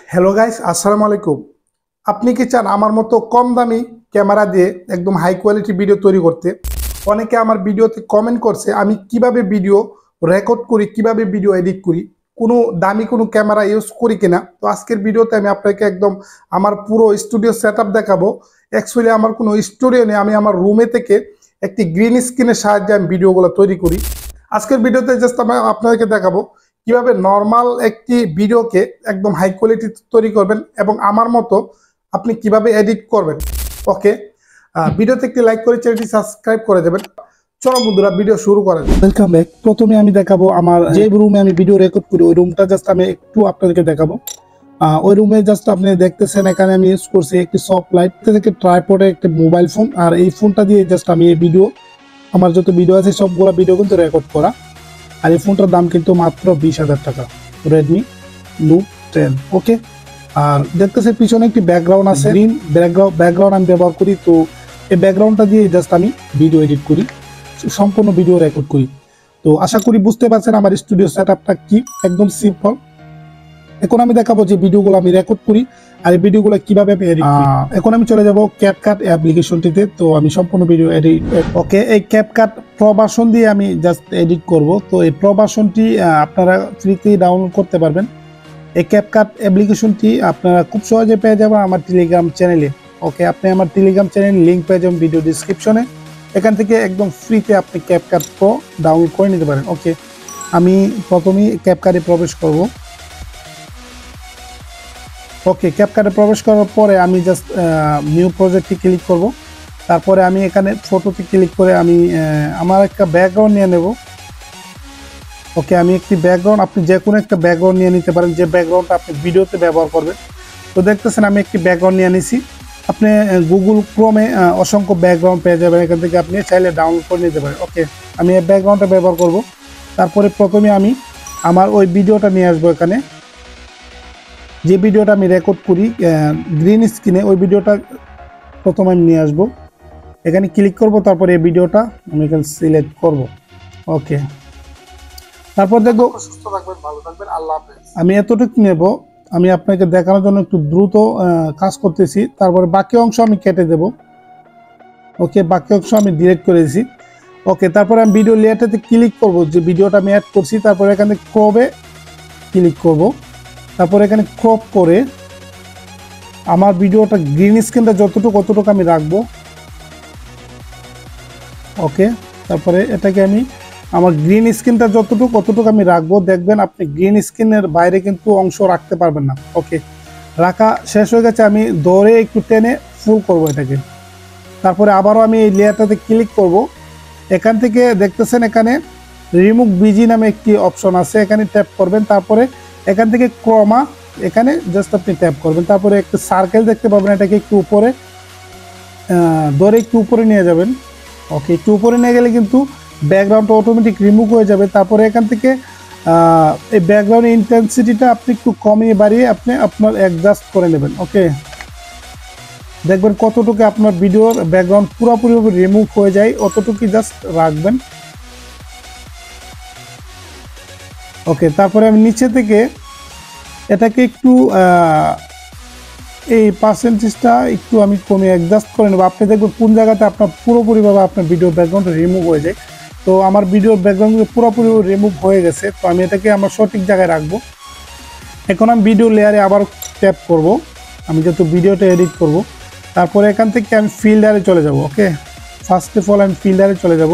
Hello guys, আসসালামু আলাইকুম। আপনি কি চান আমার মতো কম দামি ক্যামেরা দিয়ে একদম হাই কোয়ালিটি ভিডিও তৈরি করতে? অনেকে আমার ভিডিওতে কমেন্ট করছে আমি কিভাবে ভিডিও রেকর্ড করি, কিভাবে ভিডিও এডিট করি, কোনো ক্যামেরা ইউজ করি কিনা। তো আজকের ভিডিওতে আমি আপনাকে একদম আমার পুরো স্টুডিও সেটআপ দেখাবো। অ্যাকচুয়ালি আমার কোনো স্টুডিও নেই, আমি আমার রুমে থেকে একটি গ্রিন স্ক্রিনের সাহায্যে আমি ভিডিওগুলো তৈরি করি। আজকের ভিডিওতে জাস্ট আমি আপনাদেরকে দেখাবো কিভাবে নর্মাল একটি ভিডিওকে একদম হাই কোয়ালিটি তৈরি করবেন এবং আমার মতো আপনি কিভাবে এডিট করবেন। ওকে, ভিডিওতে একটি লাইক করে চ্যানেলটি সাবস্ক্রাইব করে দেবেন। চলো বন্ধুরা, ভিডিও শুরু করা যাক। Welcome back. প্রথমে আমি দেখাবো আমার যে রুমে আমি ভিডিও রেকর্ড করি, ওই রুমটা জাস্ট আমি একটু আপনাদেরকে দেখাবো। ওই রুমে জাস্ট আপনি দেখতেছেন এখানে আমি ইউজ করছি একটি সফট লাইট থেকে ট্রাইপডে একটি মোবাইল ফোন, আর এই ফোনটা দিয়ে জাস্ট আমি এই ভিডিও, আমার যত ভিডিও আছে সবগুলো ভিডিও কিন্তু রেকর্ড করা। আর এই ফোনটার দাম কিন্তু মাত্র 20,000 টাকা, রেডমি নোট 10। ওকে, আর দেখতেছে পিছনে একটি ব্যাকগ্রাউন্ড আছে, গ্রিন ব্যাকগ্রাউন্ড আমি ব্যবহার করি। তো এই ব্যাকগ্রাউন্ডটা দিয়ে জাস্ট আমি ভিডিও এডিট করি, সম্পূর্ণ ভিডিও রেকর্ড করি। তো আশা করি বুঝতে পারছেন আমার স্টুডিও সেটআপটা কি, একদম সিম্পল। এখন আমি দেখাবো যে ভিডিওগুলো আমি রেকর্ড করি আর এই ভিডিওগুলো কিভাবে আমি এডিট করি। এখন আমি চলে যাব ক্যাপকাট অ্যাপ্লিকেশনটিতে। তো আমি সম্পূর্ণ ভিডিও এডিট, ওকে, এই ক্যাপকাট প্রো ভার্সন দিয়ে আমি জাস্ট এডিট করব। তো এই প্রো ভার্সনটি আপনারা ফ্রিতে ডাউনলোড করতে পারবেন। এই ক্যাপকাট অ্যাপ্লিকেশনটি আপনারা খুব সহজে পেয়ে যাবেন আমার টেলিগ্রাম চ্যানেলে। ওকে, আপনি আমার টেলিগ্রাম চ্যানেল লিঙ্ক পেয়ে যাবেন ভিডিও ডিসক্রিপশনে। এখান থেকে একদম ফ্রিতে আপনি ক্যাপকাট প্রো ডাউনলোড করে নিতে পারেন। ওকে, আমি প্রথমেই ক্যাপকাটে প্রবেশ করব। ওকে, ক্যাপকাটে প্রবেশ করার পরে আমি জাস্ট নিউ প্রজেক্টে ক্লিক করব। তারপরে আমি এখানে ফটোতে ক্লিক করে আমি আমার একটা ব্যাকগ্রাউন্ড নিয়ে নেব। ওকে, আমি একটি ব্যাকগ্রাউন্ড, আপনি যে কোনো একটা ব্যাকগ্রাউন্ড নিয়ে নিতে পারেন যে ব্যাকগ্রাউন্ডটা আপনি ভিডিওতে ব্যবহার করবেন। তো দেখতেছেন আমি একটি ব্যাকগ্রাউন্ড নিয়ে নিছি। আপনি গুগল ক্রোমে অসংখ্য ব্যাকগ্রাউন্ড পেয়ে যাবেন, এখান থেকে আপনি চাইলে ডাউনলোড করে নিতে পারেন। ওকে, আমি এই ব্যাকগ্রাউন্ডটা ব্যবহার করব। তারপরে প্রথমে আমি আমার ওই ভিডিওটা নিয়ে আসবো। এখানে যে ভিডিওটা আমি রেকর্ড করি গ্রিন স্ক্রিনে, ওই ভিডিওটা প্রথমে আমি নিয়ে আসবো। এখানে ক্লিক করব, তারপরে এই ভিডিওটা আমি এখানে সিলেক্ট করব। ওকে, তারপর দেখবো। সুস্থ থাকবেন, ভালো থাকবেন, আল্লাহ হাফেজ। আমি এতটুকু নেব, আমি আপনাকে দেখানোর জন্য একটু দ্রুত কাজ করতেছি। তারপরে বাকি অংশ আমি কেটে দেব। ওকে, বাকি অংশ আমি ডিলিট করেছি। ওকে, তারপরে আমি ভিডিও লেয়ারটাতে ক্লিক করব, যে ভিডিওটা আমি অ্যাড করছি। তারপরে এখানে ক্রপে ক্লিক করব। তারপরে এখানে ক্রপ করে আমার ভিডিওটা গ্রিন স্ক্রিনটা যতটুকু অতটুকু আমি রাখবো। ওকে, তারপরে এটাকে আমি আমার গ্রিন স্ক্রিনটা যতটুকু অতটুকু আমি রাখবো। দেখবেন আপনি গ্রিন স্ক্রিনের বাইরে কিন্তু অংশ রাখতে পারবেন না। ওকে, রাখা শেষ হয়ে গেছে, আমি ধরে একটু টেনে ফুল করব এটাকে। তারপরে আবারও আমি এই লেয়ারটাতে ক্লিক করব। এখান থেকে দেখতেছেন এখানে রিমুভ বিজি নামে একটি অপশন আছে, এখানে ট্যাপ করবেন। তারপরে এখান থেকে ক্রমা, এখানে জাস্ট আপনি ট্যাপ করবেন। তারপরে একটা সার্কেল দেখতে পাবেন, এটাকে একটু উপরে ধরে একটু উপরে নিয়ে যাবেন। ওকে, একটু উপরে নিয়ে গেলে কিন্তু ব্যাকগ্রাউন্ডটা অটোমেটিক রিমুভ হয়ে যাবে। তারপরে এখান থেকে এই ব্যাকগ্রাউন্ডের ইন্টেন্সিটিটা আপনি একটু কমিয়ে বাড়িয়ে আপনি আপনার অ্যাডজাস্ট করে নেবেন। ওকে, দেখবেন কতটুকু আপনার ভিডিওর ব্যাকগ্রাউন্ড পুরোপুরিভাবে রিমুভ হয়ে যায়, অতটুকু জাস্ট রাখবেন। ওকে, তারপরে আমি নিচে থেকে এটাকে একটু এই পার্সেন্টেজটা একটু আমি কমিয়ে অ্যাডজাস্ট করে নেব। আপনি দেখবেন কোন জায়গাতে আপনার পুরোপুরিভাবে আপনার ভিডিওর ব্যাকগ্রাউন্ড রিমুভ হয়ে যায়। তো আমার ভিডিওর ব্যাকগ্রাউন্ড পুরোপুরি রিমুভ হয়ে গেছে। তো আমি এটাকে আমার সঠিক জায়গায় রাখবো। এখন আমি ভিডিও লেয়ারে আবার ট্যাপ করব, আমি যেহেতু ভিডিওটা এডিট করব। তারপরে এখান থেকে আমি ফিল্টারে চলে যাব। ওকে, ফার্স্ট অফ অল আমি ফিল্টারে চলে যাব।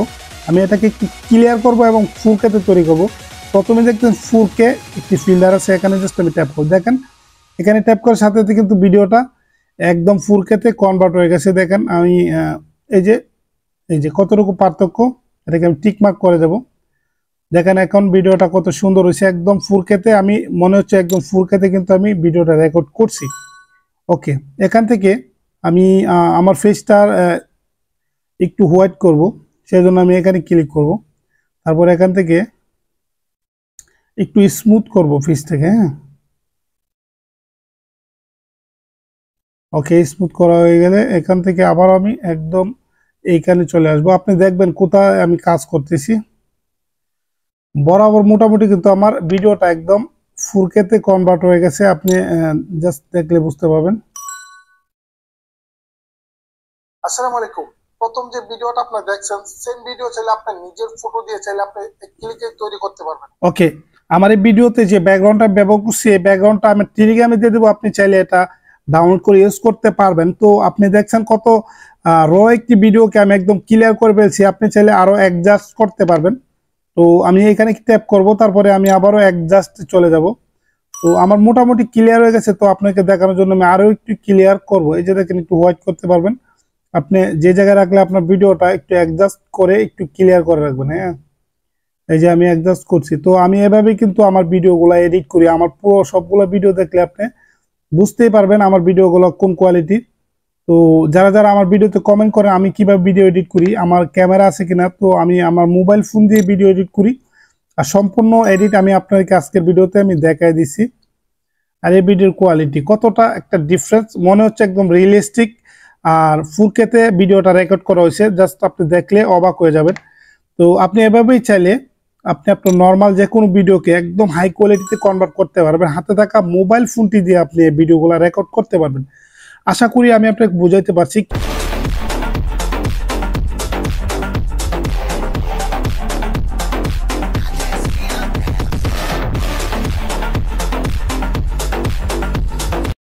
আমি এটাকে একটু ক্লিয়ার করব এবং 4K তৈরি করব। প্রথমে দেখতেন 4K একটি ফিল্টার আছে, এখানে জাস্ট আমি ট্যাপ করব। দেখেন এখানে ট্যাপ করার সাথে সাথে কিন্তু ভিডিওটা একদম 4K তে কনভার্ট হয়ে গেছে। দেখেন আমি এই যে কতটুকু পার্থক্য, এটাকে আমি টিক মার্ক করে দেব। দেখেন এখন ভিডিওটা কত সুন্দর হয়েছে, একদম 4K তে। আমি মনে হচ্ছে একদম 4K তে কিন্তু আমি ভিডিওটা রেকর্ড করছি। ওকে, এখান থেকে আমি আমার ফেসটার একটু হোয়াইট করব, সেই জন্য আমি এখানে ক্লিক করব। তারপর এখান থেকে একটু স্মুথ করব ফেসটাকে। হ্যাঁ, ওকে, স্মুথ করা হয়ে গেলে এখান থেকে আবার আমি একদম এইখানে চলে আসবো। আপনি দেখবেন কোথায় আমি কাজ করতেছি, বরাবর মোটামুটি কিন্তু আমার ভিডিওটা একদম 4K-তে কনভার্ট হয়ে গেছে, আপনি জাস্ট দেখলে বুঝতে পারবেন। আসসালামু আলাইকুম। প্রথম যে ভিডিওটা আপনারা দেখছেন সেম ভিডিও চাইলে আপনার নিজের ফটো দিয়ে চাইলে আপনি ক্লিকে তৈরি করতে পারবেন। ওকে, আমার এই ভিডিওতে যে ব্যাকগ্রাউন্ডটা ব্যবহার করছি এই ব্যাকগ্রাউন্ডটা আমি টেলিগ্রামে দিয়ে দেবো, আপনি চাইলে এটা ডাউনলোড করে ইউজ করতে পারবেন। তো আপনি দেখছেন কত একটি ভিডিওকে আমি একদম ক্লিয়ার করে ফেলছি, আপনি চাইলে আরো অ্যাডজাস্ট করতে পারবেন। তো আমি এখানে ট্যাপ করব, তারপরে আমি আবারও অ্যাডজাস্ট চলে যাব। তো আমার মোটামুটি ক্লিয়ার হয়ে গেছে। তো আপনাকে দেখানোর জন্য আমি আরো একটু ক্লিয়ার করব। এই যে দেখেন একটু হোয়াইট করতে পারবেন, আপনি যে জায়গায় রাখলে আপনার ভিডিওটা একটু অ্যাডজাস্ট করে একটু ক্লিয়ার করে রাখবেন। হ্যাঁ, এই যে আমি অ্যাডজাস্ট করছি। তো আমি এভাবেই কিন্তু আমার ভিডিওগুলো এডিট করি। আমার পুরো সবগুলো ভিডিও দেখলে আপনি বুঝতেই পারবেন আমার ভিডিওগুলো কোন কোয়ালিটি। তো যারা যারা আমার ভিডিওতে কমেন্ট করে আমি কিভাবে ভিডিও এডিট করি, আমার ক্যামেরা আছে কিনা, তো আমি আমার মোবাইল ফোন দিয়ে ভিডিও এডিট করি। আর সম্পূর্ণ এডিট আমি আপনাদেরকে আজকের ভিডিওতে আমি দেখাই দিছি। আর এই ভিডিওর কোয়ালিটি কতটা একটা ডিফারেন্স মনে হচ্ছে, একদম রিয়েলিস্টিক। আর 4K-তে ভিডিওটা রেকর্ড করা হয়েছে, জাস্ট আপনি দেখলে অবাক হয়ে যাবেন। তো আপনি এভাবেই চাইলে আপনি আপনার নর্মাল যে কোনো ভিডিওকে একদম হাই কোয়ালিটিতে কনভার্ট করতে পারবেন। হাতে থাকা মোবাইল ফোনটি দিয়ে আপনি এই ভিডিওগুলো রেকর্ড করতে পারবেন। আশা করি আমি আপনাকে বুঝাইতে পারছি।